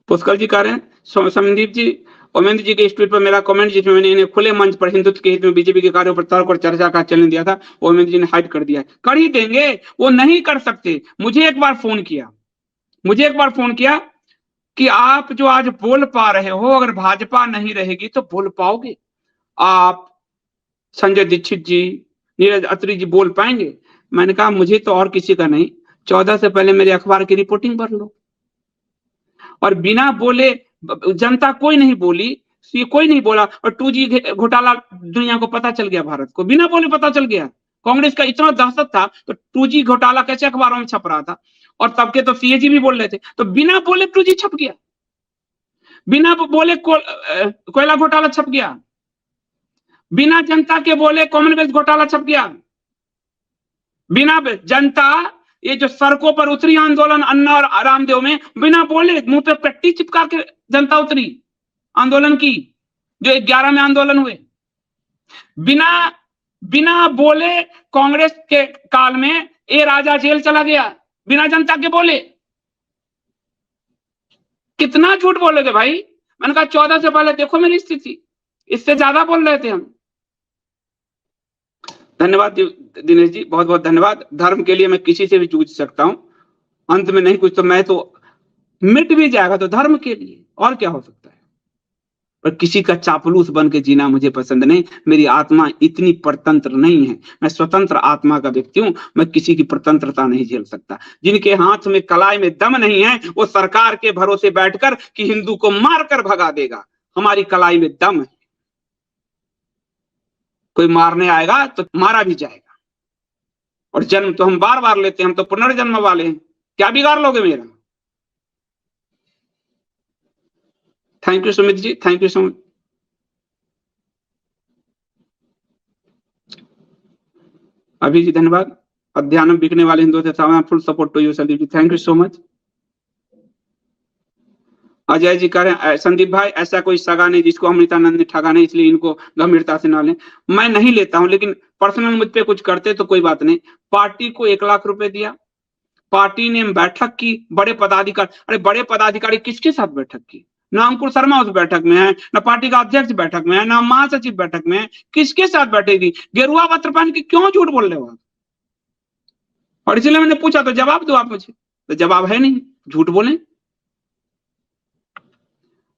पुष्कर जी कह रहे हैं संदीप जी उमेंद्र जी के इस ट्वीट पर मेरा कमेंट जिसमें मैंने इन्हें खुले मंच पर हिंदुत्व के हित में बीजेपी के कार्यों पर तर्क और चर्चा का चैलेंज दिया था, वो उमेंद्र जी ने हाइड कर दिया है। कर ही देंगे, वो नहीं कर सकते। मुझे एक बार फोन किया कि आप जो आज बोल पा रहे हो, अगर भाजपा नहीं रहेगी तो बोल पाओगे आप? संजय दीक्षित जी, नीरज अत्री जी बोल पाएंगे? मैंने कहा मुझे तो और किसी का नहीं, 14 से पहले मेरे अखबार की रिपोर्टिंग पढ़ लो। और बिना बोले जनता कोई नहीं बोली, कोई नहीं बोला, और 2G घोटाला दुनिया को पता चल गया, भारत को बिना बोले पता चल गया। कांग्रेस का इतना दहशत था तो 2G घोटाला कैसे अखबारों में छप रहा था, और तब के तो CAG भी बोल रहे थे, तो बिना बोले 2G छप गया, बिना बोले कोयला घोटाला छप गया, बिना जनता के बोले कॉमनवेल्थ घोटाला छप गया, बिना जनता ये जो सड़कों पर उतरी आंदोलन अन्ना और रामदेव में, बिना बोले मुंह पे पट्टी चिपका के जनता उतरी आंदोलन की, जो 11 में आंदोलन हुए, बिना बोले कांग्रेस के काल में ए राजा जेल चला गया, बिना जनता के बोले। कितना झूठ बोलोगे भाई? मैंने कहा 14 से पहले देखो मेरी स्थिति, इससे ज्यादा बोल रहे थे हम। धन्यवाद दिनेश जी, बहुत बहुत धन्यवाद। धर्म के लिए मैं किसी से भी जूझ सकता हूं, अंत में नहीं कुछ तो मैं तो मिट भी जाएगा तो धर्म के लिए, और क्या हो सकता है। पर किसी का चापलूस बन के जीना मुझे पसंद नहीं। मेरी आत्मा इतनी परतंत्र नहीं है, मैं स्वतंत्र आत्मा का व्यक्ति हूं, मैं किसी की परतंत्रता नहीं झेल सकता। जिनके हाथ में कलाई में दम नहीं है, वो सरकार के भरोसे बैठकर कि हिंदू को मारकर भगा देगा। हमारी कलाई में दम है, कोई मारने आएगा तो मारा भी जाएगा, और जन्म तो हम बार बार लेते हैं, हम तो पुनर्जन्म वाले हैं। क्या बिगाड़ लोगे मेरा? Thank you Sumit ji, thank you so much. अभी जी धन्यवाद। अध्यात्म बिकने वाले हिंदुओं से full support to you Sandeep ji, thank you so much. Ajay ji कह रहे हैं संदीप भाई ऐसा कोई सगा नहीं जिसको अमृतानंद ने ठगा नहीं, इसलिए इनको गंभीरता से ना लें। मैं नहीं लेता हूं, लेकिन पर्सनल मुझ पे कुछ करते तो कोई बात नहीं। पार्टी को 1 लाख रुपए दिया, पार्टी ने बैठक की, बड़े पदाधिकारी, अरे बड़े पदाधिकारी किसके साथ बैठक की? ना अंकुर शर्मा उस बैठक में है, ना पार्टी का अध्यक्ष बैठक में है, ना महासचिव बैठक में है, किसके साथ बैठेगी? गेरुआ वस्त्र पहन के क्यों झूठ बोल रहे हो? और इसलिए मैंने पूछा तो जवाब दो आप मुझे, तो जवाब है नहीं, झूठ बोले।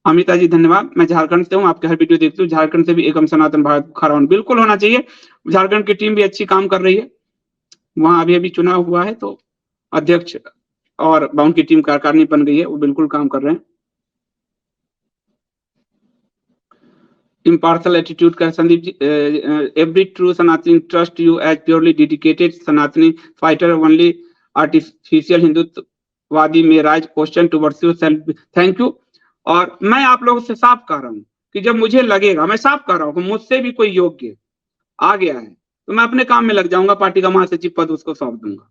अमिता जी धन्यवाद। मैं झारखंड से हूँ, आपके हर वीडियो देखती हूँ। झारखंड से भी एकम सनातन भारत खड़ा होना बिल्कुल होना चाहिए। झारखंड की टीम भी अच्छी काम कर रही है, वहां अभी चुनाव हुआ है तो अध्यक्ष और उनकी टीम कार्यकारिणी बन गई है, वो बिल्कुल काम कर रहे हैं। इम्पार्शल एटीट्यूड का Sandeep ji, every true Sanatani trust you as purely dedicated Sanatani fighter, only artificial Hindutvavadi may raise question towards you self. Thank you. और मैं आप लोगों से साफ कह रहा हूं कि जब मुझे लगेगा, मैं साफ कह रहा हूं, मुझसे भी कोई योग्य आ गया है तो मैं अपने काम में लग जाऊंगा, पार्टी का महासचिव पद उसको सौंप दूंगा।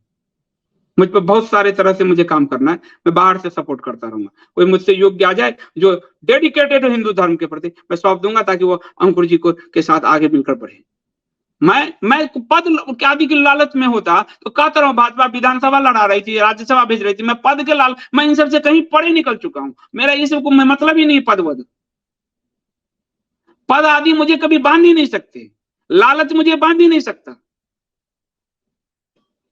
मुझ पर बहुत सारे तरह से मुझे काम करना है, मैं बाहर से सपोर्ट करता रहूंगा। कोई मुझसे योग्य आ जाए जो डेडिकेटेड है हिंदू धर्म के प्रति, मैं सौंप दूंगा ताकि वो अंकुर जी को के साथ आगे मिलकर बढ़े। मैं पद के आदि की लालच में होता तो कहता रहा हूं, भाजपा विधानसभा लड़ा रही थी, राज्यसभा भेज रही थी, मैं पद के लाल, मैं इन सबसे कहीं परे निकल चुका हूं। मेरा ये सब में मतलब ही नहीं, पद आदि मुझे कभी बांध ही नहीं सकते, लालच मुझे बांध ही नहीं सकता।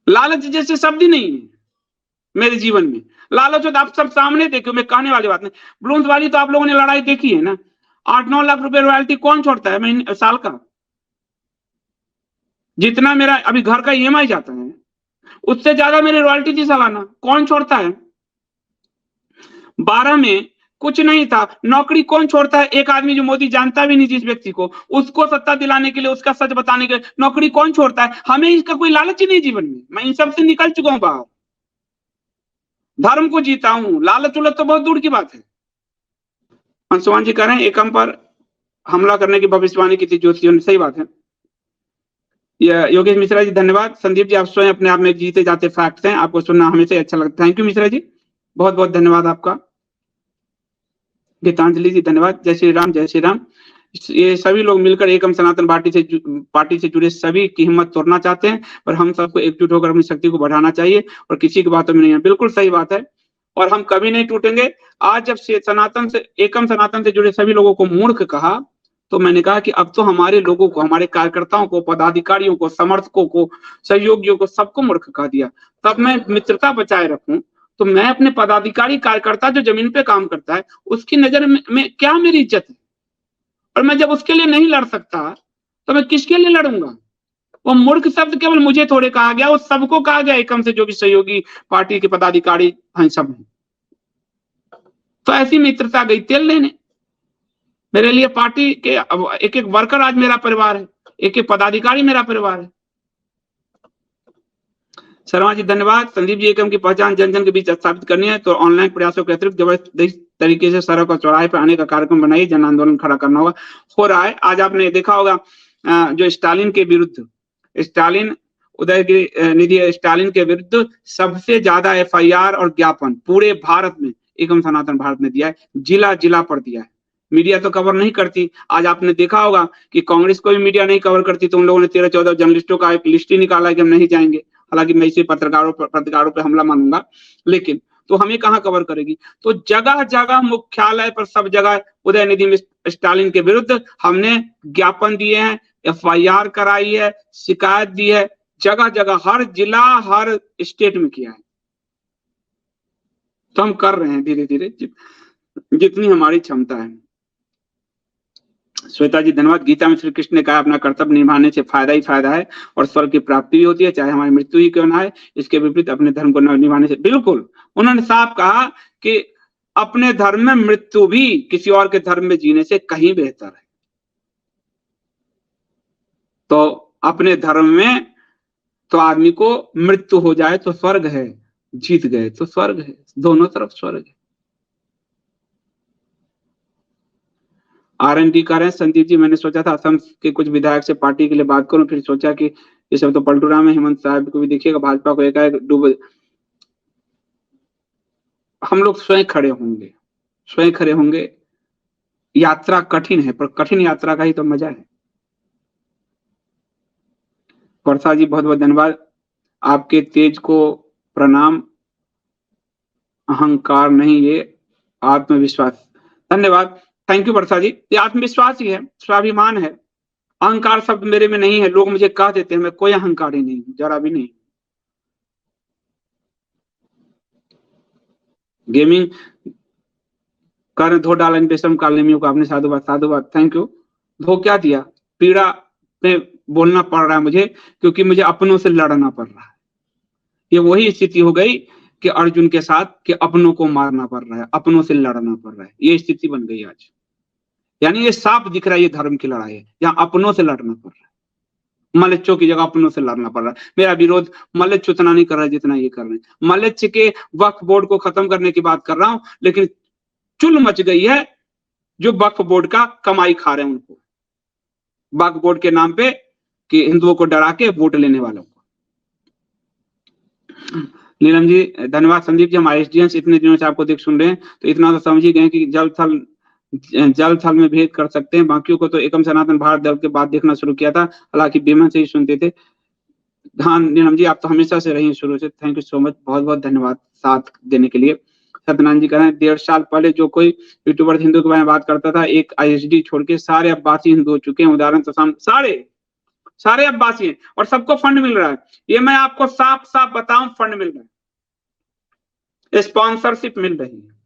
लालच जैसे शब्द ही नहीं है मेरे जीवन में। लालच हो तो आप सब सामने देखो, मैं कहने वाली बात नहीं। ब्लूंस वाली तो आप लोगों ने लड़ाई देखी है ना, 8-9 लाख रुपए रॉयल्टी कौन छोड़ता है साल का? जितना मेरा अभी घर का EMI जाता है उससे ज्यादा मेरी रॉयल्टी थी सालाना, कौन छोड़ता है? 12 में कुछ नहीं था, नौकरी कौन छोड़ता है? एक आदमी जो मोदी जानता भी नहीं जिस व्यक्ति को, उसको सत्ता दिलाने के लिए, उसका सच बताने के लिए नौकरी कौन छोड़ता है? हमें इसका कोई लालच ही नहीं जीवन में। मैं इन सब से निकल चुका हूं बाहर, धर्म को जीता हूं, लालच उलच तो बहुत दूर की बात है। अंशुमान जी कह रहे हैं एकम पर हमला करने की भविष्यवाणी की थी ज्योतिषियों ने, सही बात है। योगेश मिश्रा जी धन्यवाद। संदीप जी आप स्वयं अपने आप में जीते जाते फैक्ट्स हैं, आपको सुनना हमेशा अच्छा लगता है। थैंक यू मिश्रा जी, बहुत बहुत धन्यवाद आपका। गीतांजलि जी धन्यवाद। जय श्री राम, जय श्री राम। ये सभी लोग मिलकर एकम सनातन पार्टी से जुड़े सभी की हिम्मत तोड़ना चाहते हैं, पर हम सबको एकजुट होकर अपनी शक्ति को बढ़ाना चाहिए और किसी की बातों में नहीं है। बिल्कुल सही बात है। और हम कभी नहीं टूटेंगे। आज जब सनातन से, एकम सनातन से जुड़े सभी लोगों को मूर्ख कहा, तो मैंने कहा कि अब तो हमारे लोगों को, हमारे कार्यकर्ताओं को, पदाधिकारियों को, समर्थकों को, सहयोगियों को, सबको मूर्ख कहा दिया। तब मैं मित्रता बचाए रखूं, तो मैं अपने पदाधिकारी कार्यकर्ता जो जमीन पे काम करता है उसकी नजर में क्या मेरी इज्जत है? और मैं जब उसके लिए नहीं लड़ सकता तो मैं किसके लिए लड़ूंगा? वो मूर्ख शब्द केवल मुझे थोड़े कहा गया, वो सबको कहा गया, एकम से जो भी सहयोगी पार्टी के पदाधिकारी हैं सब हैं। तो ऐसी मित्रता गई तेल लेने। मेरे लिए पार्टी के एक एक वर्कर आज मेरा परिवार है, एक एक पदाधिकारी मेरा परिवार है। शर्मा जी धन्यवाद। संदीप जी, एकम की पहचान जन जन के बीच स्थापित करनी है तो ऑनलाइन प्रयासों के अतिरिक्त जबरदस्त तरीके से सड़क और चौराहे पर आने का कार्यक्रम बनाइए, जन आंदोलन खड़ा करना होगा। हो रहा है। आज आपने देखा होगा जो स्टालिन के विरुद्ध, स्टालिन उदयनिधि स्टालिन के विरुद्ध सबसे ज्यादा एफआईआर और ज्ञापन पूरे भारत में एकम सनातन भारत ने दिया है, जिला जिला पर दिया है। मीडिया तो कवर नहीं करती। आज आपने देखा होगा कि कांग्रेस को भी मीडिया नहीं कवर करती, तो उन लोगों ने 13-14 जर्नलिस्टों का एक लिस्ट ही निकाला कि हम नहीं जाएंगे। हालांकि मैं इसे पत्रकारों पर हमला मानूंगा, लेकिन तो हमें कहां कवर करेगी? तो जगह जगह मुख्यालय पर सब जगह उदयनिधि स्टालिन के विरुद्ध हमने ज्ञापन दिए हैं, एफआईआर कराई है, शिकायत दी है, जगह जगह हर जिला हर स्टेट में किया है। तो हम कर रहे हैं धीरे धीरे जितनी हमारी क्षमता है। श्वेता जी धन्यवाद। गीता में श्री कृष्ण ने कहा अपना कर्तव्य निभाने से फायदा ही फायदा है और स्वर्ग की प्राप्ति भी होती है, चाहे हमारी मृत्यु ही क्यों ना है। इसके विपरीत अपने धर्म को निभाने से, बिल्कुल उन्होंने साफ कहा कि अपने धर्म में मृत्यु भी किसी और के धर्म में जीने से कहीं बेहतर है। तो अपने धर्म में तो आदमी को मृत्यु हो जाए तो स्वर्ग है, जीत गए तो स्वर्ग है, दोनों तरफ स्वर्ग है। R&D कर रहे हैं संदीप जी। मैंने सोचा था असम के कुछ विधायक से पार्टी के लिए बात करूं, फिर सोचा कि ये सब तो पलटू राम है, हेमंत साहब को भी देखिएगा, भाजपा को एकाएक डूब। हम लोग स्वयं खड़े होंगे, स्वयं खड़े होंगे। यात्रा कठिन है, पर कठिन यात्रा का ही तो मजा है। वर्षा जी बहुत बहुत धन्यवाद। आपके तेज को प्रणाम। अहंकार नहीं, ये आत्मविश्वास। धन्यवाद, थैंक यू वर्षा जी। ये आत्मविश्वास ही है, स्वाभिमान है। अहंकार शब्द मेरे में नहीं है। लोग मुझे कह देते हैं, मैं कोई अहंकारी नहीं, जरा भी नहीं। गेमिंग कर धो डाला बेशम कालेमियों को आपने, साधुवाद साधुवाद, थैंक यू। धो क्या दिया? पीड़ा में बोलना पड़ रहा है मुझे, क्योंकि मुझे अपनों से लड़ना पड़ रहा है। ये वही स्थिति हो गई कि अर्जुन के साथ, कि अपनों को मारना पड़ रहा है, अपनों से लड़ना पड़ रहा है। ये स्थिति बन गई आज। यानी ये साफ दिख रहा है, ये धर्म की लड़ाई है, जहां अपनों से लड़ना पड़ रहा है। मलेच्छों की जगह अपनों से लड़ना पड़ रहा है। मेरा विरोध मलेच्छ उतना नहीं कर रहा है जितना ये कर रहे हैं। मलेच्छ के वक्फ बोर्ड को खत्म करने की बात कर रहा हूं, लेकिन चुल मच गई है जो वक्फ बोर्ड का कमाई खा रहे हैं उनको, वक्फ बोर्ड के नाम पे, कि हिंदुओं को डरा के वोट लेने वालों को। नीलम जी धन्यवाद। संदीप जी, हम ISDN इतने दिनों से आपको देख सुन रहे हैं, तो इतना तो समझ ही गए कि जल थल में भेद कर सकते हैं। बाकियों को तो एकम सनातन भारत दल के बाद देखना शुरू किया था, हालांकि बेमन से ही सुनते थे। हाँ नीलम जी, आप तो हमेशा से रही शुरू से, थैंक यू सो मच, बहुत बहुत धन्यवाद साथ देने के लिए। सत्यनारायण जी कह रहे हैं 1.5 साल पहले जो कोई यूट्यूबर हिंदू के बारे में बात करता था, एक ISD छोड़ के सारे अब्बासी हिंदू हो चुके हैं। उदाहरण तो सारे अब्बासी हैं और सबको फंड मिल रहा है। ये मैं आपको साफ साफ बताऊं, फंड मिल रहा है, स्पॉन्सरशिप मिल रही है।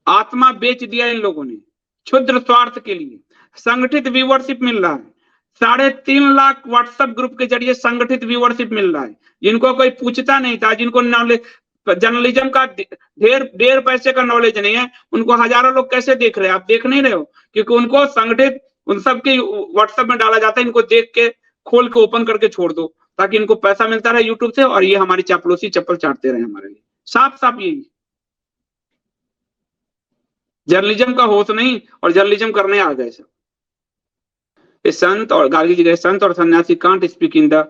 आत्मा बेच दिया इन लोगों ने क्षुद्र स्वार्थ के लिए। संगठित व्यूअरशिप मिल रहा है, 3.5 लाख व्हाट्सएप ग्रुप के जरिए संगठित व्यूअरशिप मिल रहा है। जिनको कोई पूछता नहीं था, जिनको नॉलेज जर्नलिज्म का ढेर पैसे का नॉलेज नहीं है, उनको हजारों लोग कैसे देख रहे हैं? आप देख नहीं रहे हो, क्योंकि उनको संगठित उन सबके व्हाट्सएप में डाला जाता है। इनको देख के खोल के ओपन करके छोड़ दो, ताकि इनको पैसा मिलता रहे यूट्यूब से, और ये हमारी चापलूसी चप्पल चाटते रहे हमारे लिए। साफ साफ यही जर्नलिज्म का होश नहीं, और जर्नलिज्म करने आ गए सब। संत और गार्गी जी गए, संत और सन्यासी can't speak in the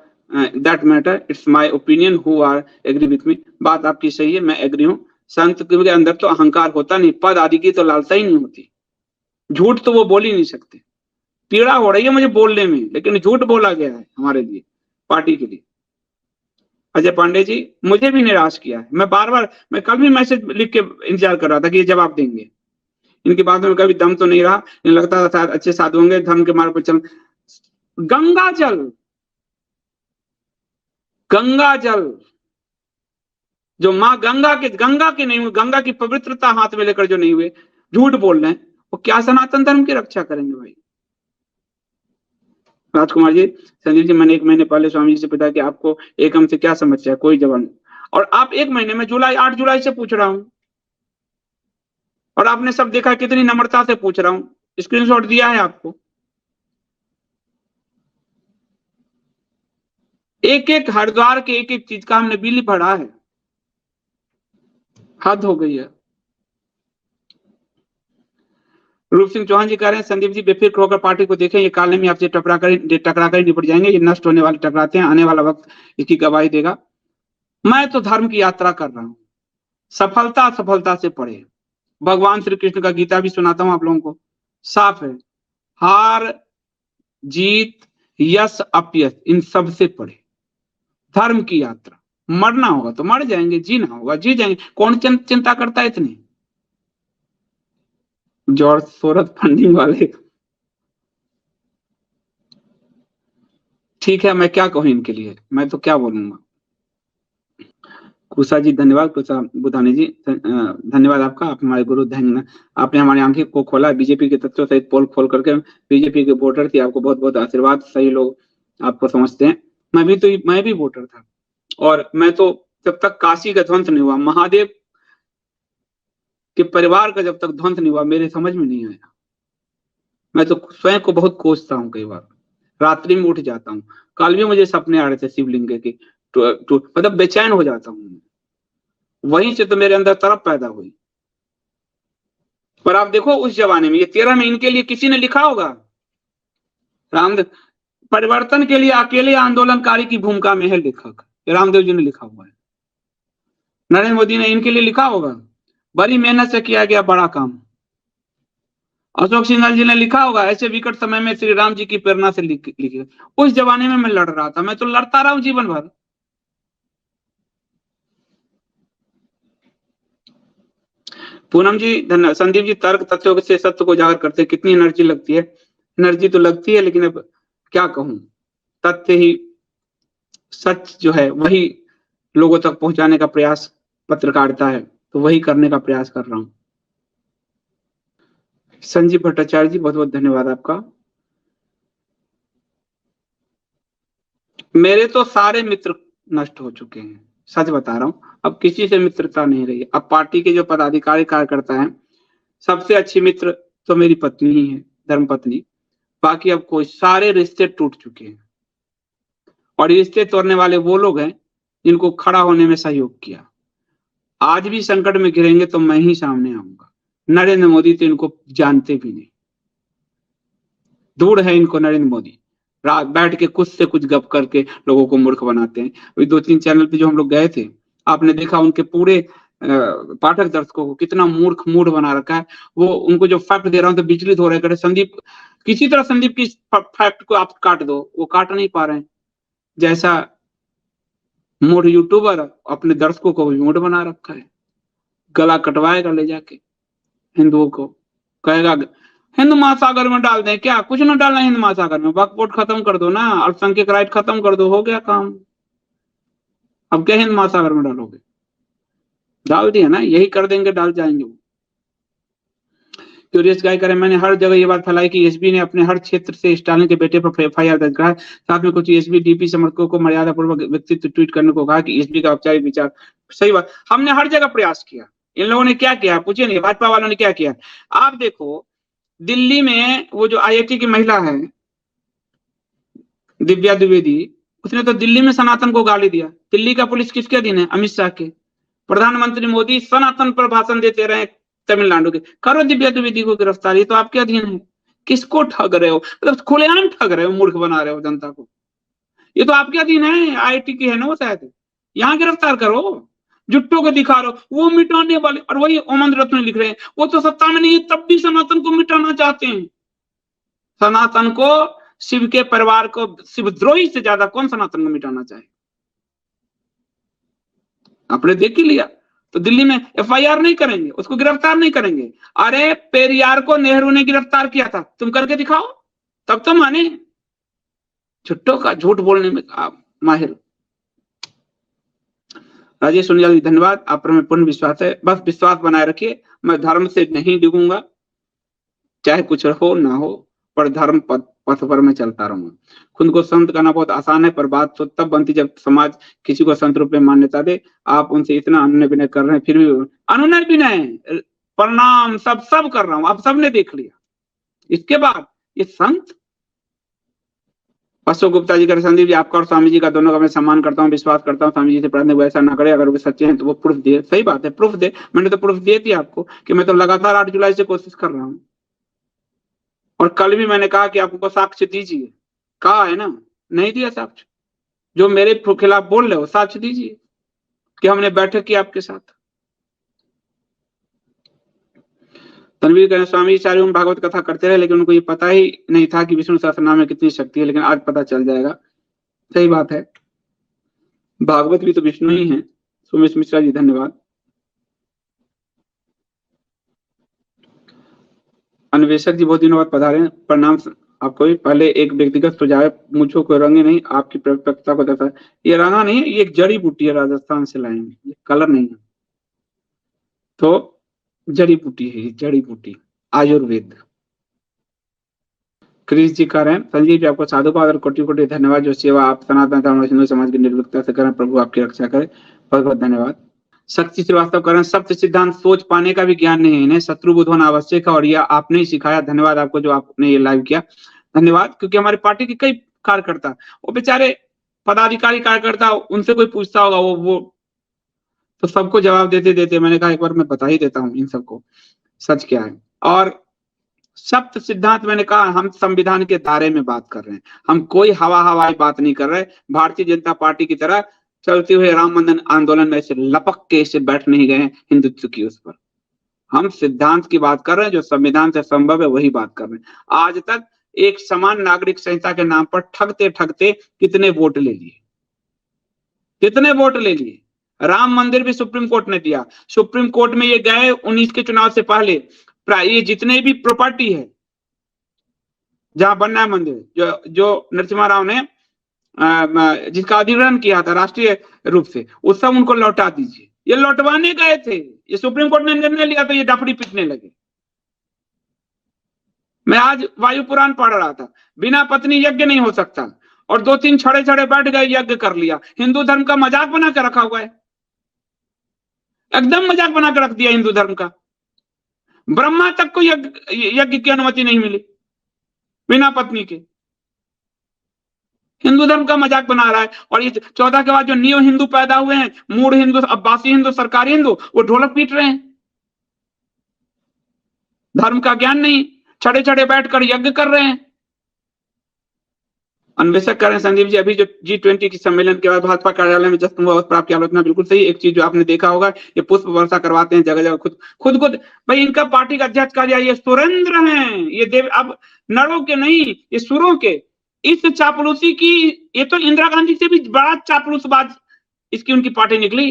that matter, it's my opinion, who are agree with me. बात आपकी सही है, मैं एग्री हूं। संत के अंदर तो अहंकार होता नहीं, पद आदि की तो लालसा ही नहीं होती। झूठ तो वो बोल ही नहीं सकते। पीड़ा हो रही है मुझे बोलने में, लेकिन झूठ बोला गया है हमारे लिए, पार्टी के लिए। अजय पांडे जी, मुझे भी निराश किया है। मैं बार बार, मैं कल भी मैसेज लिख के इंतजार कर रहा था कि ये जवाब देंगे। इनकी बातों में कभी दम तो नहीं रहा। इन्हें लगता था अच्छे साधु होंगे, धर्म के मार्ग पर चल। गंगा जल, गंगा जल जो माँ गंगा के नहीं हुए, गंगा की पवित्रता हाथ में लेकर जो नहीं हुए, झूठ बोल रहे हैं, वो क्या सनातन धर्म की रक्षा करेंगे भाई? राजकुमार जी, संदीप जी, मैंने 1 महीने पहले स्वामी जी से पूछा कि आपको एकम से क्या समस्या है, कोई जवाब नहीं। और आप 1 महीने में 8 जुलाई से पूछ रहा हूं, और आपने सब देखा, कितनी नम्रता से पूछ रहा हूं, स्क्रीनशॉट दिया है आपको। एक हरिद्वार के एक चीज का हमने बिल भरा है। हद हो गई है। रूप सिंह चौहान जी कह रहे हैं, संदीप जी बेफिक्र होकर पार्टी को देखें, ये काले में आपसे टकरा कर निपट जाएंगे। ये नष्ट होने वाले टकराते हैं, आने वाला वक्त इसकी गवाही देगा। मैं तो धर्म की यात्रा कर रहा हूं, सफलता से पढ़े। भगवान श्री कृष्ण का गीता भी सुनाता हूं आप लोगों को, साफ है। हार जीत यश अपयश इन सब से पढ़े। धर्म की यात्रा, मरना होगा तो मर जाएंगे, जीना होगा जी जाएंगे। कौन चिंता करता है इतनी? जॉर्ज सोरस फंडिंग वाले, ठीक है, मैं क्या कहूं इनके लिए, मैं तो क्या बोलूंगा। कुशा जी धन्यवाद, कुशा बुधानी जी धन्यवाद आपका, आप हमारे गुरु, धन्य, आपने हमारी आंखें को खोला, बीजेपी के तत्वों सहित पोल खोल करके। बीजेपी के वोटर थी, आपको बहुत बहुत आशीर्वाद। सही लोग आपको समझते हैं। मैं भी वोटर था, और मैं तो जब तक काशी का ध्वंस नहीं हुआ, महादेव के परिवार का जब तक ध्वंस नहीं हुआ, मेरे समझ में नहीं आया। मैं तो स्वयं को बहुत कोसता हूँ, कई बार रात्रि में उठ जाता हूँ। कल भी मुझे सपने आ रहे थे शिवलिंग के, मतलब बेचैन हो जाता हूँ। वहीं से तो मेरे अंदर तरफ पैदा हुई। पर आप देखो उस जमाने में, ये 13 में इनके लिए किसी ने लिखा होगा? रामदेव परिवर्तन के लिए अकेले आंदोलनकारी की भूमिका में है लेखक, रामदेव जी ने लिखा हुआ है। नरेंद्र मोदी ने इनके लिए लिखा होगा, बड़ी मेहनत से किया गया बड़ा काम। अशोक सिंघल जी ने लिखा होगा, ऐसे विकट समय में श्री राम जी की प्रेरणा से लिखे। उस जमाने में मैं लड़ रहा था, मैं तो लड़ता रहा हूं जीवन भर। पूनम जी धन्यवाद। संदीप जी, तर्क तथ्यों से सत्य को उजागर करते कितनी एनर्जी लगती है? एनर्जी तो लगती है, लेकिन अब क्या कहूं, तथ्य ही, सच जो है वही लोगों तक पहुंचाने का प्रयास पत्रकारिता है, तो वही करने का प्रयास कर रहा हूं। संजीव भट्टाचार्य जी, बहुत बहुत धन्यवाद आपका। मेरे तो सारे मित्र नष्ट हो चुके हैं, सच बता रहा हूं। अब किसी से मित्रता नहीं रही। अब पार्टी के जो पदाधिकारी कार्यकर्ता हैं, सबसे अच्छी मित्र तो मेरी पत्नी ही है, धर्म पत्नी। बाकी अब कोई, सारे रिश्ते टूट चुके हैं। और रिश्ते तोड़ने वाले वो लोग हैं जिनको खड़ा होने में सहयोग किया। आज भी संकट में गिरेंगे तो मैं ही सामने आऊंगा। नरेंद्र मोदी तो इनको जानते भी नहीं, दूर है इनको नरेंद्र मोदी। रात बैठ के कुछ से कुछ गप करके लोगों को मूर्ख बनाते हैं। अभी 2-3 चैनल पे जो हम लोग गए थे, आपने देखा उनके पूरे पाठक दर्शकों को कितना मूर्ख मूड बना रखा है। वो उनको जो फैक्ट दे रहा हूं तो विचलित हो रहे हैं, संदीप किसी तरह संदीप की फैक्ट को आप काट दो, वो काट नहीं पा रहे हैं। जैसा मूड यूट्यूबर अपने दर्शकों को भी मूड बना रखा है, गला कटवाएगा ले जाके हिंदुओं को, कहेगा हिंद महासागर में डाल दें। क्या कुछ ना डालना हिंद महासागर में, वक्फ बोर्ड खत्म कर दो ना, अल्पसंख्यक राइट खत्म कर दो, हो गया काम। अब क्या हिंद महासागर में डालोगे? डाल दिया ना, यही कर देंगे, डाल जाएंगे वो। क्यूरियस गाय करें, मैंने हर जगह ये बात फैलाई कि एसबी ने अपने हर क्षेत्र से स्टालिन के बेटे पर एफआईआर दर्ज करा। साथ में कुछ एसबी डीपी समर्थकों को मर्यादा पूर्वक व्यक्तित्व ट्वीट करने को कहा कि एसबी का औपचारिक विचार। सही बात, हमने हर जगह प्रयास किया। इन लोगों ने क्या किया पूछिए नहीं, भाजपा वालों ने क्या किया? आप देखो दिल्ली में वो जो आईआईटी की महिला है दिव्या द्विवेदी, उसने तो दिल्ली में सनातन को गाली दिया। दिल्ली का पुलिस किसके अधीन है? अमित शाह के। प्रधानमंत्री मोदी सनातन पर भाषण देते रहे तमिलनाडु के, करो दिव्या द्विवेदी को गिरफ्तार, ये तो आपके अधीन है। किसको ठग रहे हो? मतलब खुलेआम ठग रहे हो, मूर्ख बना रहे हो जनता को। ये तो आपके अधीन है, आईआईटी की है ना वो शायद, यहाँ गिरफ्तार करो। जुट्टो को दिखा रहे हो, वो मिटाने वाले। और वही ओमंद रत्न लिख रहे हैं, वो तो सत्ता में नहीं तब भी सनातन को मिटाना चाहते हैं। सनातन को, शिव के परिवार को, शिवद्रोही से ज्यादा कौन सनातन को मिटाना चाहे? आपने देख ही लिया। तो दिल्ली में एफआईआर नहीं करेंगे, उसको गिरफ्तार नहीं करेंगे। अरे पेरियार को नेहरू ने गिरफ्तार किया था, तुम करके दिखाओ, तब तो माने। झुट्टों का झूठ बोलने में आप माहिर। राजेश सोनिया जी धन्यवाद, आप पर मैं पूर्ण विश्वास है। बस विश्वास बनाए रखिए, मैं धर्म से नहीं डिगूंगा, चाहे कुछ हो ना हो, पर धर्म पथ पर मैं चलता रहूंगा। खुद को संत करना बहुत आसान है, पर बात तो तब बनती जब समाज किसी को संत रूप में मान्यता दे। आप उनसे इतना अनुनय विनय कर रहे हैं, फिर भी अनुनय विनय प्रणाम सब कर रहा हूं, आप सबने देख लिया। इसके बाद ये संत। अशोक गुप्ता जी का, संदीप जी आपका और स्वामी जी का दोनों का मैं सम्मान करता हूँ, विश्वास करता हूँ स्वामी जी से प्रार्थना वो ऐसा ना करे, अगर वो सच्चे हैं तो वो प्रूफ दे। सही बात है, प्रूफ दे। मैंने तो प्रूफ दिए थे आपको कि मैं तो लगातार 8 जुलाई से कोशिश कर रहा हूँ, और कल भी मैंने कहा कि आपको साक्ष्य दीजिए, कहा है ना, नहीं दिया साक्ष्य। जो मेरे खिलाफ बोल रहे हो साक्ष्य दीजिए कि हमने बैठक की आपके साथ। तनवीर कहें स्वामी सारी उम्र भागवत कथा करते रहे, लेकिन उनको ये पता ही नहीं था कि विष्णु सहस्त्रनाम में कितनी शक्ति है, लेकिन आज पता चल जाएगा। सही बात है, भागवत भी तो विष्णु ही है। सुमेश मिश्रा जी धन्यवाद। अन्वेषक जी बहुत दिनों बाद पधारे, प्रणाम आपको भी। पहले एक व्यक्तिगत सुझाव, मुझको कोई रंगे नहीं, आपकी प्रत्यक्षता को दर्शा। ये रंगा नहीं है, ये एक जड़ी बूटी है, राजस्थान से लाए हैं, ये कलर नहीं है। तो जड़ी बूटी है, जड़ी बूटी, आयुर्वेद। क्रिश जी कह रहे हैं संजीव जी आपको साधुवाद और कोटि कोटि धन्यवाद, जो सेवा आप सनातन धर्म और हिंदू समाज की निर्भीकता से करें, प्रभु आपकी रक्षा करे। बहुत बहुत धन्यवाद। शक्ति श्रीवास्तव कह रहे हैं सत्य सिद्धांत सोच पाने का भी ज्ञान नहीं है, इन्हें शत्रुबुद्ध होना आवश्यक है, और यह आपने ही सिखाया। धन्यवाद आपको जो आपने ये लाइव किया, धन्यवाद। क्योंकि हमारी पार्टी के कई कार्यकर्ता, वो बेचारे पदाधिकारी कार्यकर्ता, उनसे कोई पूछता होगा वो तो सबको जवाब देते देते मैंने कहा एक बार मैं बता ही देता हूँ इन सबको सच क्या है। और सप्त सिद्धांत मैंने कहा हम संविधान के दायरे में बात कर रहे हैं, हम कोई हवाई बात नहीं कर रहे। भारतीय जनता पार्टी की तरह चलते हुए राम मंदिर आंदोलन में ऐसे लपक के ऐसे बैठ नहीं गए हिंदुत्व की उस पर। हम सिद्धांत की बात कर रहे हैं, जो संविधान से संभव है वही बात कर रहे हैं। आज तक एक समान नागरिक संहिता के नाम पर ठगते ठगते कितने वोट ले लिए, कितने वोट ले लिए। राम मंदिर भी सुप्रीम कोर्ट ने दिया, सुप्रीम कोर्ट में ये गए 19 के चुनाव से पहले। ये जितने भी प्रॉपर्टी है जहां बनना है मंदिर, जो नरसिम्हा राव ने जिसका अधिग्रहण किया था राष्ट्रीय रूप से, वो सब उनको लौटा दीजिए। ये लौटवाने गए थे, ये सुप्रीम कोर्ट ने निर्णय लिया तो ये डफड़ी पीटने लगे। मैं आज वायु पुराण पढ़ रहा था, बिना पत्नी यज्ञ नहीं हो सकता, और 2-3 छड़े छड़े बैठ गए यज्ञ कर लिया। हिंदू धर्म का मजाक बना कर रखा हुआ है, एकदम मजाक बना कर रख दिया हिंदू धर्म का। ब्रह्मा तक को यज्ञ की अनुमति नहीं मिली बिना पत्नी के। हिंदू धर्म का मजाक बना रहा है। और ये 14 के बाद जो नियो हिंदू पैदा हुए हैं, मूढ़ हिंदू, अब्बासी हिंदू, सरकारी हिंदू, वो ढोलक पीट रहे हैं, धर्म का ज्ञान नहीं, छड़े छड़े बैठकर यज्ञ कर रहे हैं। अन्वेषक कर रहे हैं संदीप जी, अभी जो G20 की सम्मेलन के बाद भाजपा कार्यालय में जश्न हुआ उस पर आपकी आलोचना बिल्कुल सही। एक चीज जो आपने देखा होगा, ये पुष्प वर्षा करवाते हैं जगह जगह, खुद भाई इनका पार्टी का अध्यक्ष कहा जाए, ये सुरेंद्र हैं, ये देव, अब नरों के नहीं, ये सुरों के। इस चापलूसी की, ये तो इंदिरा गांधी से भी बड़ा चापलूसबाज इसकी उनकी पार्टी निकली,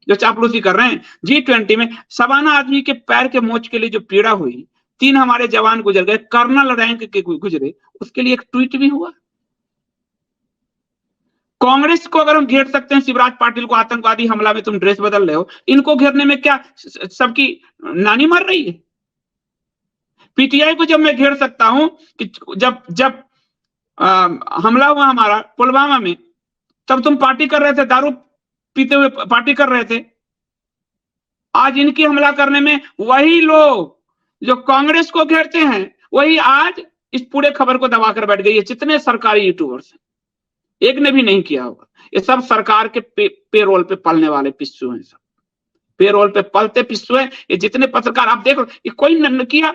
जो चापलूसी कर रहे हैं। G20 में सवाना आदमी के पैर के मोच के लिए जो पीड़ा हुई, 3 हमारे जवान गुजर गए, कर्नल रैंक के गुजरे, उसके लिए एक ट्वीट भी हुआ। कांग्रेस को अगर हम घेर सकते हैं, शिवराज पाटिल को आतंकवादी हमला में तुम ड्रेस बदल रहे हो, इनको घेरने में क्या सबकी नानी मर रही है। पीटीआई को जब मैं घेर सकता हूं कि जब हमला हुआ हमारा पुलवामा में, तब तुम पार्टी कर रहे थे, दारू पीते हुए पार्टी कर रहे थे। आज इनकी हमला करने में वही लोग जो कांग्रेस को घेरते हैं, वही आज इस पूरे खबर को दबाकर बैठ गई है। जितने सरकारी यूट्यूबर्स हैं, एक ने भी नहीं किया होगा, ये सब सरकार के पेरोल पे पलने वाले पिस्सू हैं, सब पेरोल पे पलते पिस्सू हैं। ये जितने पत्रकार आप देख लो, ये कोई न किया,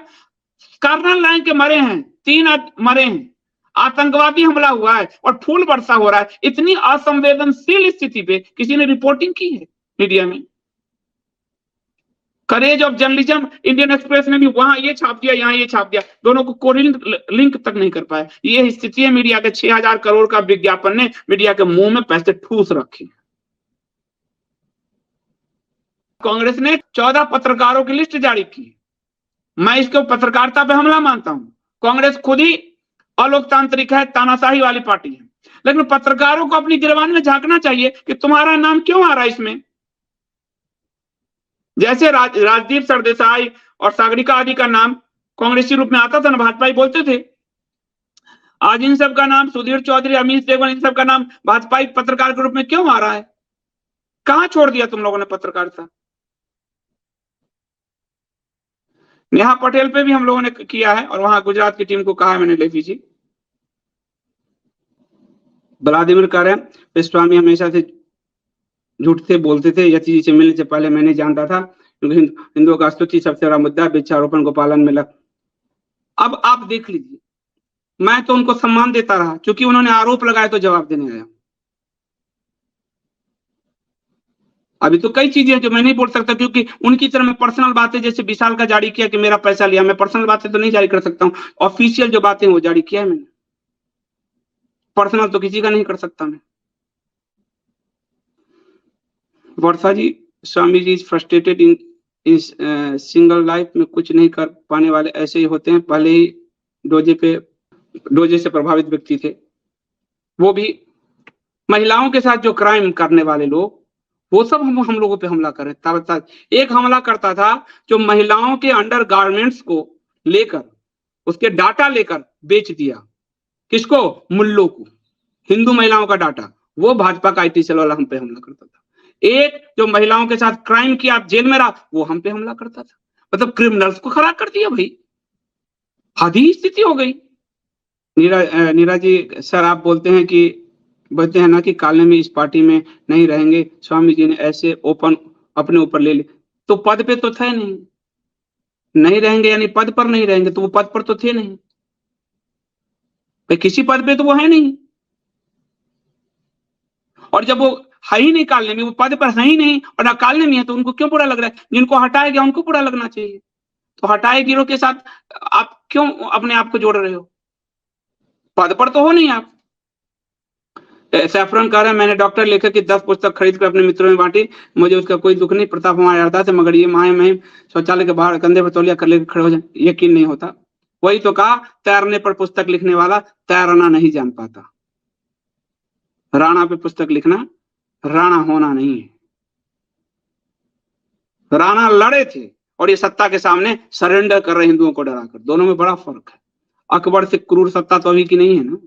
कर्नल रैंक के मरे हैं, 3 मरे हैं, आतंकवादी हमला हुआ है और फूल वर्षा हो रहा है। इतनी असंवेदनशील स्थिति पे किसी ने रिपोर्टिंग की है मीडिया में? Courage of journalism Indian express ने भी वहां ये छाप दिया, यहाँ ये छाप दिया, दोनों को कोई लिंक तक नहीं कर पाया। ये स्थिति है मीडिया के। 6000 करोड़ का विज्ञापन ने मीडिया के मुंह में पैसे ठूस रखे। कांग्रेस ने 14 पत्रकारों की लिस्ट जारी की। मैं इसको पत्रकारिता पे हमला मानता हूं। कांग्रेस खुद ही अलोकतांत्रिक है, तानाशाही वाली पार्टी है, लेकिन पत्रकारों को अपनी गिरबान में झांकना चाहिए कि तुम्हारा नाम क्यों आ रहा है इसमें। जैसे राजदीप सरदेसाई और सागरिका आदि का नाम कांग्रेसी रूप में आता था ना, भाजपाई बोलते थे। आज इन सब का नाम सुधीर चौधरी, अमीश देवगन, इन सब का नाम भाजपाई पत्रकार के रूप में क्यों आ रहा है? कहां छोड़ दिया तुम लोगों ने पत्रकारिता? नेहा पटेल पे भी हम लोगों ने किया है और वहां गुजरात की टीम को कहा है मैंने, लेफी जी। व्लादिमीर कार्य स्वामी हमेशा से झूठ से बोलते थे। यति जी से मिलने से पहले मैंने जानता था, क्योंकि हिंदुओं का स्तुति सबसे बड़ा मुद्दा है, वृक्षारोपण को पालन में लग। अब आप देख लीजिए, मैं तो उनको सम्मान देता रहा, क्योंकि उन्होंने आरोप लगाया तो जवाब देने आया। अभी तो कई चीजें जो मैं नहीं बोल सकता, क्योंकि उनकी तरह मैं पर्सनल बातें जैसे विशाल का जारी किया कि मेरा पैसा लिया, मैं पर्सनल बातें तो नहीं जारी कर सकता हूं। ऑफिशियल जो बातें वो जारी किया है मैंने, पर्सनल तो किसी का नहीं कर सकता मैं। वर्षा जी, Swami ji is frustrated in इस सिंगल लाइफ में कुछ नहीं कर पाने वाले ऐसे ही होते हैं। पहले ही डोजे से प्रभावित व्यक्ति थे। वो भी महिलाओं के साथ जो क्राइम करने वाले लोग, वो सब हम लोगों पे हमला कर रहे थे। एक हमला करता था जो महिलाओं के अंडर गारमेंट्स को लेकर, उसके डाटा लेकर बेच दिया। किसको? मुल्लों को। हिंदू महिलाओं का डाटा, वो भाजपा का आईटी सेल वाला हम पे हमला करता था। एक जो महिलाओं के साथ क्राइम किया, आप जेल में रहा, वो हम पे हमला करता था। मतलब क्रिमिनल्स को खड़ा कर दिया भाई, आधी स्थिति हो गई। नीरा जी सर, आप बोलते हैं ना कि काले में इस पार्टी में नहीं रहेंगे। स्वामी जी ने ऐसे ओपन अपने ऊपर ले ली, तो पद पे तो थे नहीं रहेंगे, यानी पद पर नहीं रहेंगे, तो वो पद पर तो थे नहीं भाई, किसी पद पे तो वो है नहीं। और जब वो है ही नहीं कालने में, वो पद पर है ही नहीं और ना कालने में है, तो उनको क्यों बुरा लग रहा है? जिनको हटाया गया उनको बुरा लगना चाहिए। तो हटाए गिरोह के साथ आप क्यों अपने आप को जोड़ रहे हो? पद पर तो हो नहीं आप। सैफरन कह रहा है, मैंने डॉक्टर लेखक की 10 पुस्तक खरीद कर अपने मित्रों में बांटी, मुझे उसका कोई दुख नहीं। प्रताप हमारे अरदास है, मगर ये माए में शौचालय के बाहर कंधे पर तौलिया कर लेकर खड़े हो जाए, यकीन नहीं होता। वही तो कहा, तैरने पर पुस्तक लिखने वाला तैरना नहीं जान पाता। राणा पे पुस्तक लिखना राणा होना नहीं है। राणा लड़े थे और ये सत्ता के सामने सरेंडर कर रहे हिंदुओं को डराकर। दोनों में बड़ा फर्क है। अकबर से क्रूर सत्ता तो अभी की नहीं है ना,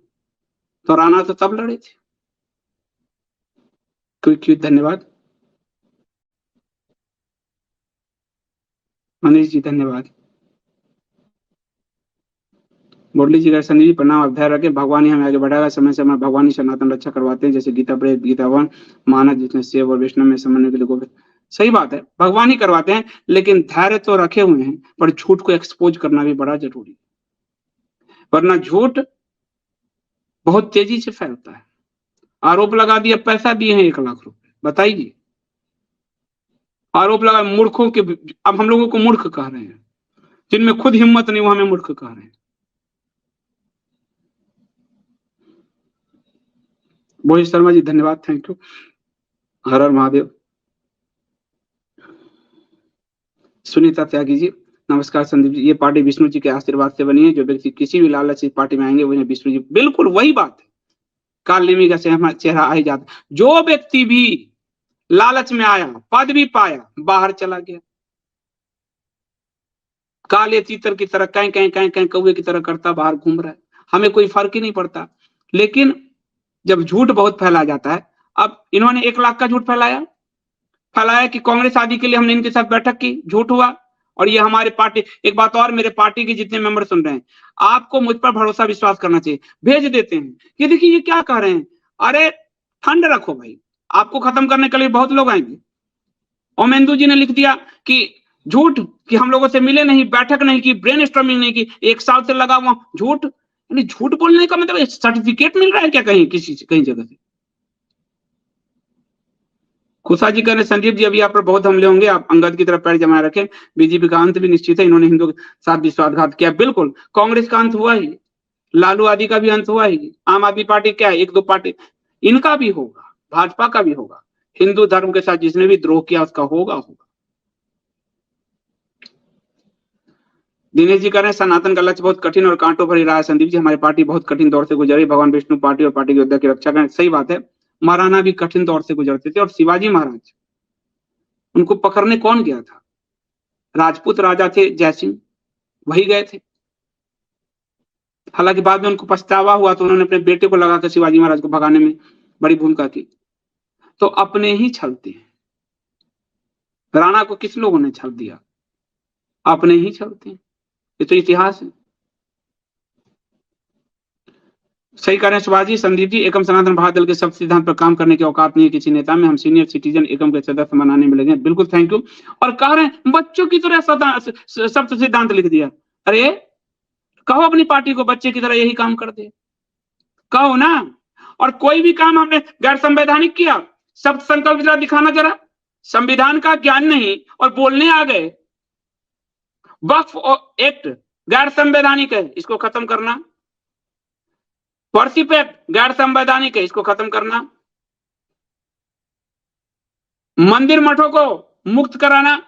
तो राणा तो तब लड़े थे। क्यों? धन्यवाद मनीष जी, धन्यवाद। मुरली जी, संजीव जी प्रणाम। अध्याय रखे, भगवान ही हमें आगे बढ़ाएगा। समय समय भगवान ही सनातन रक्षा करवाते हैं, जैसे गीता प्रेत, गीतावन, मानस जिसने सेव और वैष्णव में समन्वय के लिए गोविंद। सही बात है, भगवान ही करवाते हैं, लेकिन धैर्य तो रखे हुए हैं, पर झूठ को एक्सपोज करना भी बड़ा जरूरी है, वरना झूठ बहुत तेजी से फैलता है। आरोप लगा दिया, पैसा दिए हैं 1 लाख रुपए, बताइए। आरोप लगा मूर्खों के, अब हम लोगों को मूर्ख कह रहे हैं, जिनमें खुद हिम्मत नहीं वो हमें मूर्ख कह रहे हैं। मोहित शर्मा जी, धन्यवाद, थैंक यू। हर हर महादेव। सुनीता त्यागी जी, नमस्कार संदीप जी, ये पार्टी विष्णु जी के आशीर्वाद से बनी है। जो व्यक्ति किसी भी लालच इस पार्टी में आएंगे वो विष्णु जी, बिल्कुल वही बात है। काल नेमी का चेहरा आ ही जाता। जो व्यक्ति भी लालच में आया, पद भी पाया, बाहर चला गया। काले तीतर की तरह कहीं कहीं कहीं कहीं कौवे की तरह करता बाहर घूम रहा है, हमें कोई फर्क ही नहीं पड़ता। लेकिन जब झूठ बहुत फैला जाता है, अब इन्होंने 1 लाख का झूठ फैलाया कि कांग्रेस आदि के लिए हमने इनके साथ बैठक की, झूठ हुआ। और ये हमारे पार्टी, एक बात और, मेरे पार्टी के जितने मेंबर सुन रहे हैं, आपको मुझ पर भरोसा विश्वास करना चाहिए। भेज देते हैं, ये देखिए ये क्या कह रहे हैं। अरे ठंड रखो भाई, आपको खत्म करने के लिए बहुत लोग आएंगे। ओमेंदु जी ने लिख दिया कि झूठ, कि हम लोगों से मिले नहीं, बैठक नहीं की, ब्रेन स्टॉर्मिंग नहीं की, 1 साल से लगा हुआ झूठ। यानी झूठ बोलने का मतलब सर्टिफिकेट मिल रहा है क्या कहीं, कहीं जगह से? खुशा जी कह रहे, संदीप जी अभी आप पर बहुत हमले होंगे, आप अंगद की तरफ पैर जमाए रखें। बीजेपी का अंत भी निश्चित है, इन्होंने हिंदुओं के साथ विश्वासघात किया। बिल्कुल, कांग्रेस का अंत हुआ ही, लालू आदि का भी अंत हुआ ही। आम आदमी पार्टी क्या है, 1-2 पार्टी, इनका भी होगा, भाजपा का भी होगा। हिंदू धर्म के साथ जिसने भी द्रोह किया उसका होगा। दिनेश जी कह रहे हैं सनातन का लक्ष्य बहुत कठिन और कांटों भरी रहा है। संदीप जी, हमारी पार्टी बहुत कठिन दौर से गुजरी, भगवान विष्णु पार्टी और पार्टी के योद्धा की रक्षा करें। सही बात है, महाराणा भी कठिन दौर से गुजरते थे, और शिवाजी महाराज, उनको पकड़ने कौन गया था? राजपूत राजा थे जयसिंह, वही गए थे। हालांकि बाद में उनको पछतावा हुआ तो उन्होंने अपने बेटे को लगाकर शिवाजी महाराज को भगाने में बड़ी भूमिका की। तो अपने ही छलते हैं। राणा को किस लोगों ने छल दिया? अपने ही छलते हैं। ये तो इतिहास है। सही कह रहे हैं सुभाष जी। संदीप जी, एकम सनातन भारत दल के सब सिद्धांत पर काम करने की औकात नहीं है किसी नेता में। हम सीनियर सिटीजन एकम के सदस्य बनाने में लगे। बिल्कुल, थैंक यू। और कह रहे हैं बच्चों की तरह सप्त सिद्धांत लिख दिया। अरे कहो अपनी पार्टी को बच्चे की तरह यही काम कर दे, कहो ना। और कोई भी काम हमने गैर संवैधानिक किया? सप्त संकल्प जरा दिखाना जरा। संविधान का ज्ञान नहीं और बोलने आ गए। वक्फ एक्ट गैर संवैधानिक है, इसको खत्म करना। वर्शिप एक्ट गैर संवैधानिक है, इसको खत्म करना। मंदिर मठों को मुक्त कराना।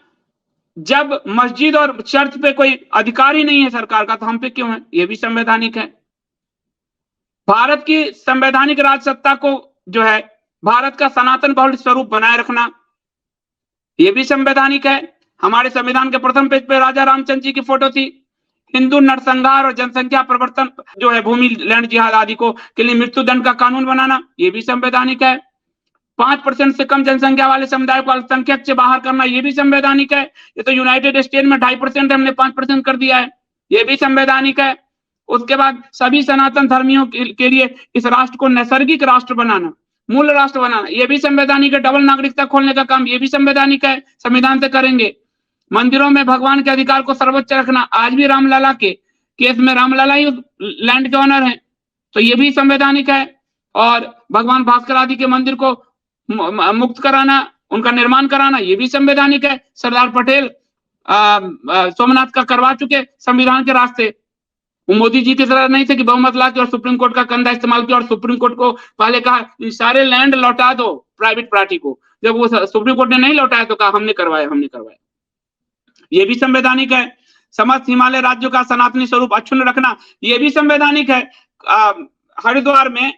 जब मस्जिद और चर्च पे कोई अधिकार ही नहीं है सरकार का, तो हम पे क्यों है? ये भी संवैधानिक है। भारत की संवैधानिक राज सत्ता को जो है भारत का सनातन बहुल स्वरूप बनाए रखना, ये भी संवैधानिक है। हमारे संविधान के प्रथम पेज पे राजा रामचंद्र जी की फोटो थी। हिंदू नरसंहार और जनसंख्या प्रवर्तन जो है, भूमि लैंड जिहाद आदि को के लिए मृत्यु दंड का कानून बनाना, ये भी संवैधानिक है। 5% से कम जनसंख्या वाले समुदाय को अल्पसंख्यक से बाहर करना, ये भी संवैधानिक है। ये तो यूनाइटेड स्टेट में 2.5% है, हमने 5% कर दिया है, ये भी संवैधानिक है। उसके बाद सभी सनातन धर्मियों के लिए इस राष्ट्र को नैसर्गिक राष्ट्र बनाना, मूल राष्ट्र बनाना, ये भी संवैधानिक है। डबल नागरिकता खोलने का काम, ये भी संवैधानिक है, संविधान से करेंगे। मंदिरों में भगवान के अधिकार को सर्वोच्च रखना, आज भी रामलला के केस में रामलला ही लैंड के ऑनर है, तो ये भी संवैधानिक है। और भगवान भास्कर आदि के मंदिर को मुक्त कराना, उनका निर्माण कराना, ये भी संवैधानिक है। सरदार पटेल सोमनाथ का करवा चुके संविधान के रास्ते। वो मोदी जी की तरह नहीं थे कि बहुमत ला के और सुप्रीम कोर्ट का कंधा इस्तेमाल किया और सुप्रीम कोर्ट को पहले कहा सारे लैंड लौटा दो प्राइवेट पार्टी को। जब वो सुप्रीम कोर्ट ने नहीं लौटाया तो कहा हमने करवाया, हमने करवाया, ये भी संवैधानिक है। समस्त हिमालय राज्यों का सनातनी स्वरूप अक्षुण्ण रखना, ये भी संवैधानिक है। हरिद्वार में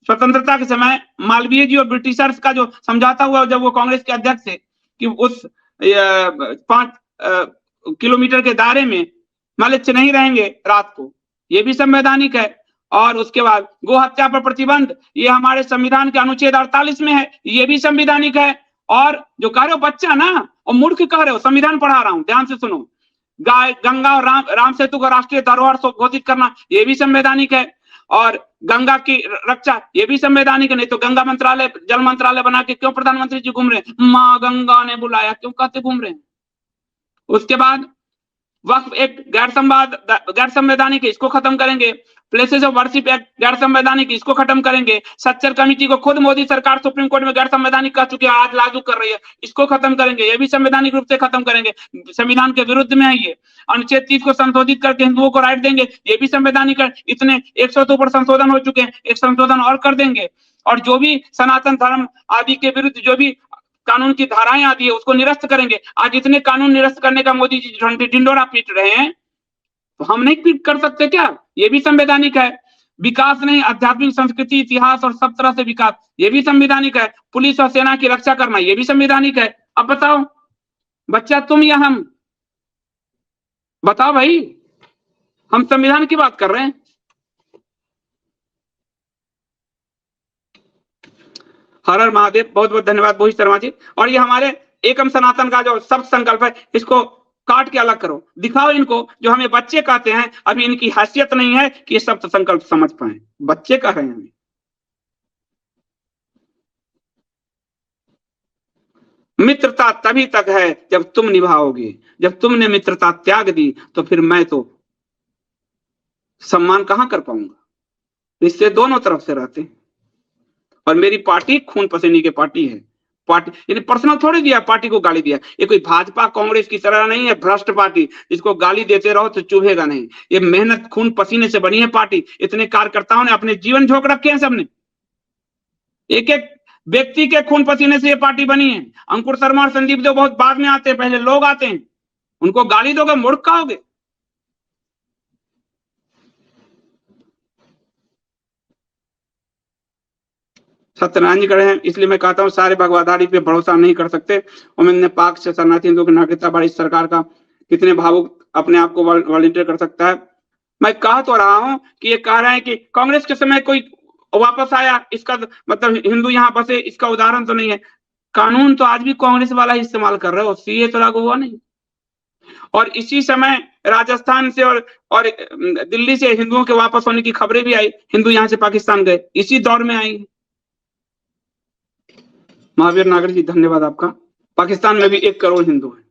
स्वतंत्रता के समय मालवीय जी और ब्रिटिशर्स का जो समझौता हुआ, जब वो कांग्रेस के अध्यक्ष थे, कि उस 5 किलोमीटर के दायरे में मलिच्छ नहीं रहेंगे रात को, ये भी संवैधानिक है। और उसके बाद गो हत्या पर प्रतिबंध, ये हमारे संविधान के अनुच्छेद 48 में है, ये भी संवैधानिक है। और जो कह रहे हो बच्चा ना, और मूर्ख कह रहे हो, संविधान पढ़ा रहा हूं, ध्यान से सुनो। गंगा और राम सेतु को राष्ट्रीय धरोहर घोषित करना, ये भी संवैधानिक है। और गंगा की रक्षा, ये भी संवैधानिक है। नहीं तो गंगा मंत्रालय, जल मंत्रालय बना के क्यों प्रधानमंत्री जी घूम रहे हैं? माँ गंगा ने बुलाया, क्यों कहते घूम रहे हैं? उसके बाद वक्फ एक्ट गैर संवैधानिक है, इसको खत्म करेंगे। प्लेसेस ऑफ वर्शिप एक्ट गैर संवैधानिक, इसको खत्म करेंगे। सच्चर कमेटी को खुद मोदी सरकार सुप्रीम कोर्ट में गैर संवैधानिक कह चुकी है, आज लागू कर रही है, इसको खत्म करेंगे, ये भी संवैधानिक रूप से खत्म करेंगे। संविधान के विरुद्ध में है ये। अनुच्छेद 30 को संशोधित करके हिंदुओं को राइट देंगे, ये भी संवैधानिक है। इतने 100 से ऊपर संशोधन हो चुके हैं, एक संशोधन और कर देंगे। और जो भी सनातन धर्म आदि के विरुद्ध जो भी कानून की धाराएं आती है, उसको निरस्त करेंगे। आज इतने कानून निरस्त करने का मोदी जी ढिंडोरा पीट रहे हैं, तो हम नहीं पीट कर सकते क्या? ये भी संवैधानिक है। विकास नहीं, आध्यात्मिक संस्कृति, इतिहास और सब तरह से विकास, ये भी संवैधानिक है। पुलिस और सेना की रक्षा करना, ये भी संवैधानिक है। अब बताओ बच्चा, तुम या हम? बताओ भाई, हम संविधान की बात कर रहे हैं। हर हर महादेव, बहुत बहुत धन्यवाद मोहित शर्मा जी। और ये हमारे एकम सनातन का जो सब संकल्प है, इसको काट के अलग करो, दिखाओ इनको। जो हमें बच्चे कहते हैं, अभी इनकी हैसियत नहीं है कि ये सब संकल्प समझ पाए। बच्चे कह रहे हैं हमें। मित्रता तभी तक है जब तुम निभाओगे। जब तुमने मित्रता त्याग दी तो फिर मैं तो सम्मान कहां कर पाऊंगा? रिश्ते दोनों तरफ से रहते हैं। और मेरी पार्टी खून पसीने की पार्टी है। पार्टी यानी पर्सनल थोड़ी दिया, पार्टी को गाली दिया। ये कोई भाजपा कांग्रेस की तरह नहीं है भ्रष्ट पार्टी, इसको गाली देते रहो तो चुभेगा नहीं। ये मेहनत खून पसीने से बनी है पार्टी। इतने कार्यकर्ताओं ने अपने जीवन झोंक रखे हैं सबने। एक एक व्यक्ति के खून पसीने से ये पार्टी बनी है। अंकुर शर्मा और संदीप देव बहुत बाद में आते हैं, पहले लोग आते हैं। उनको गाली दोगे, मूर्ख कहोगे? सत्यनारायण जी खड़े हैं, इसलिए मैं कहता हूँ सारे भगवाधारी पे भरोसा नहीं कर सकते। और मैंने पाक से शरणार्थी हिंदुओं की नागरिकता बढ़ी सरकार का कितने भावुक अपने आप को वॉलंटियर कर सकता है। मैं कह तो रहा हूं कि ये कह रहे हैं कि कांग्रेस के समय कोई वापस आया, इसका मतलब हिंदू यहाँ बसे, इसका उदाहरण तो नहीं है। कानून तो आज भी कांग्रेस वाला ही इस्तेमाल कर रहे हो, सीए तो लागू हुआ नहीं। और इसी समय राजस्थान से और दिल्ली से हिंदुओं के वापस होने की खबरें भी आई, हिंदू यहां से पाकिस्तान गए, इसी दौर में आई। महावीर नागर जी धन्यवाद आपका। पाकिस्तान में भी 1 करोड़ हिंदू हैं,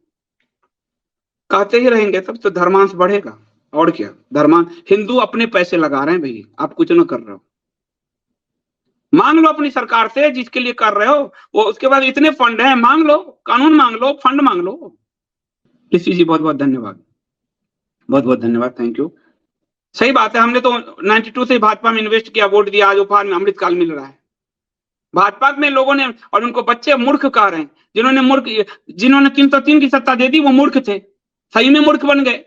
कहते ही रहेंगे तब तो धर्मांश बढ़ेगा। और क्या धर्मांश, हिंदू अपने पैसे लगा रहे हैं भाई, आप कुछ ना कर रहे हो। मांग लो अपनी सरकार से जिसके लिए कर रहे हो, वो उसके बाद इतने फंड हैं, मांग लो, कानून मांग लो, फंड मांग लो। ऋषि जी बहुत बहुत धन्यवाद, बहुत बहुत धन्यवाद, थैंक यू। सही बात है, हमने तो 92 से भाजपा में इन्वेस्ट किया, वोट दिया, आज उपहार में अमृतकाल मिल रहा है। भाजपा में लोगों ने, और उनको बच्चे मूर्ख कह रहे हैं, जिन्होंने 303 की सत्ता दे दी वो मूर्ख थे, सही में मूर्ख बन गए।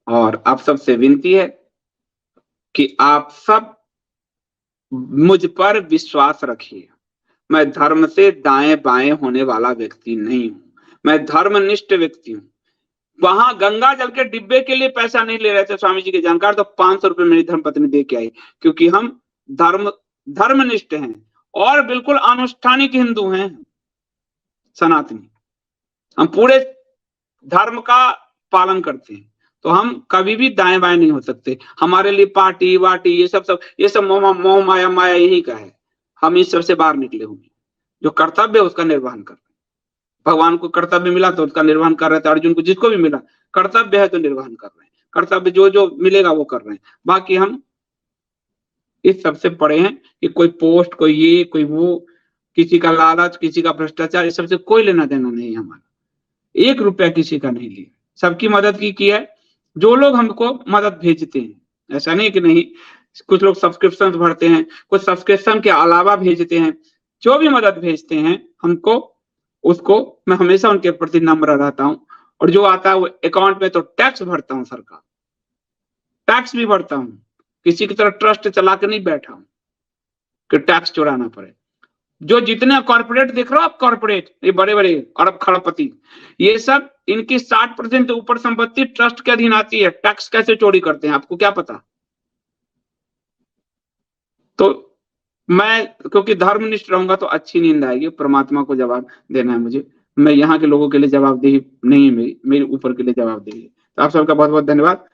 और आप सबसे विनती है कि आप सब मुझ पर विश्वास रखिए। मैं धर्म से दाएं बाएं होने वाला व्यक्ति नहीं हूं, मैं धर्मनिष्ठ व्यक्ति हूं। वहां गंगा जल के डिब्बे के लिए पैसा नहीं ले रहे थे स्वामी जी के जानकार, तो 500 रुपए मेरी धर्मपत्नी दे के आई, क्योंकि हम धर्मनिष्ठ हैं और बिल्कुल अनुष्ठानिक हिंदू हैं, सनातनी। हम पूरे धर्म का पालन करते हैं, तो हम कभी भी दाएं बाएं नहीं हो सकते। हमारे लिए पार्टी वाटी ये सब मोह माया यही का है। हम इस सब से बाहर निकले होंगे, जो कर्तव्य है उसका निर्वहन कर रहे हैं। भगवान को कर्तव्य मिला तो उसका निर्वहन कर रहे थे, अर्जुन को जिसको भी मिला कर्तव्य है तो निर्वहन कर रहे हैं, कर्तव्य जो मिलेगा वो कर रहे हैं। बाकी हम इस सबसे पड़े हैं कि कोई पोस्ट, कोई ये, कोई वो, किसी का लालच, किसी का भ्रष्टाचार, इस सबसे कोई लेना देना नहीं है हमारा। 1 रुपया किसी का नहीं लिया, सबकी मदद की है। जो लोग हमको मदद भेजते हैं, ऐसा नहीं कि नहीं, कुछ लोग सब्सक्रिप्शन भरते हैं, कुछ सब्सक्रिप्शन के अलावा भेजते हैं, जो भी मदद भेजते हैं हमको, उसको मैं हमेशा उनके प्रति नम्र रहता हूं। और जो आता है वो अकाउंट में तो टैक्स भरता हूं, सरकार टैक्स भी भरता हूं, किसी की तरह ट्रस्ट चला के नहीं बैठा हूं कि टैक्स चुराना पड़े। जो जितने कॉर्पोरेट देख रहे हो आप, कॉर्पोरेट ये बड़े बड़े अरब खरबपति, ये सब इनकी 60% ऊपर संपत्ति ट्रस्ट के अधीन आती है। टैक्स कैसे चोरी करते हैं आपको क्या पता? तो मैं क्योंकि धर्मनिष्ठ रहूंगा तो अच्छी नींद आएगी, परमात्मा को जवाब देना है मुझे। मैं यहाँ के लोगों के लिए जवाबदेही नहीं है, मेरी ऊपर के लिए जवाबदेही है। तो आप सबका बहुत बहुत धन्यवाद।